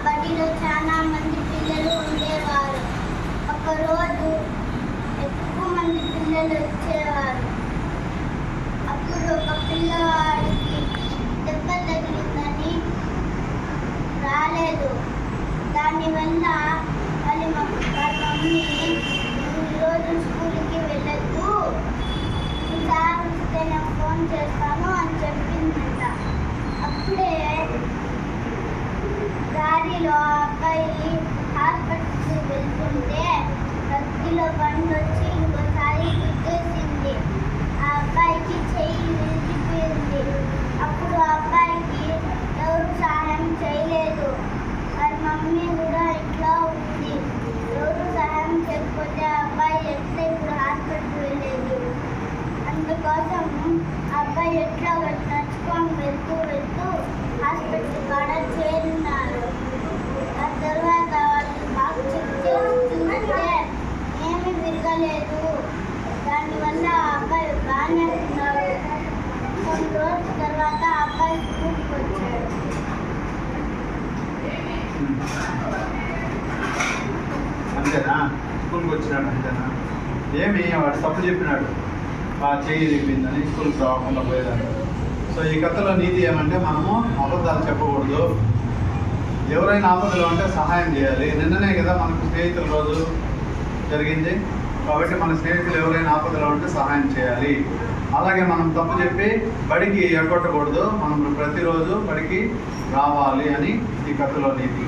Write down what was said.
బడిలో చాలా మంది పిల్లలు ఉండేవారు. ఒకరోజు ఎక్కువ మంది పిల్లలు వచ్చేవారు. అప్పుడు ఒక పిల్లవాడికి దెబ్బ తగిలిందని రాలేదు. దానివల్ల వాళ్ళ మమ్మీ ఈరోజు స్కూల్కి వెళ్ళొద్దు, ఈసారి వస్తే నేను ఫోన్ చేస్తాను అని చెప్పిందంట. అప్పుడే దారిలో అబ్బాయి హాస్పిటల్కి వెళ్తుంటే రద్దీలో బండి వచ్చి ఇంకోసారి గుద్దేసింది. ఆ అబ్బాయికి చెయ్యి విరిగిపోయింది. అప్పుడు ఆ అబ్బాయికి ఎవరు సహాయం చేయలేదు. వాళ్ళ మమ్మీ కూడా ఇంట్లో ఉంది. ఎవరు సహాయం చేయకపోతే ఆ అబ్బాయి ఎట్లా ఇప్పుడు హాస్పిటల్కి వెళ్ళేది. అందుకోసం ఆ అబ్బాయి ఎట్లా నడుచుకొని వెళ్తూ హాస్పిటల్ కాడ చేరినారు. ఆ తర్వాత వాళ్ళు బాగా చెక్ చేస్తుంటే ఏమీ విరగలేదు. దానివల్ల ఆ అబ్బాయి బాగానే ఉన్నాడు. కొన్ని రోజుల తర్వాత ఆ అబ్బాయి స్కూల్కి వచ్చాడు. అంతేనా? స్కూల్కి వచ్చినాడు అంతేనా? ఏమి వాడు తప్పు చెప్పినాడు, చెయ్యి చెప్పిందని స్కూల్కి రాకుండా పోయేదాన్ని. సో ఈ కథలో నీతి ఏమంటే మనము అబద్ధాలు చెప్పకూడదు. ఎవరైనా ఆపదలో ఉంటే సహాయం చేయాలి. నిన్ననే కదా మనకు స్నేహితుల రోజు జరిగింది. కాబట్టి మన స్నేహితులు ఎవరైనా ఆపదలో ఉంటే సహాయం చేయాలి. అలాగే మనం తప్పు చెప్పి బడికి ఎగ్గొట్టకూడదు. మనం ప్రతిరోజు బడికి రావాలి అని ఈ కథలో నీతి.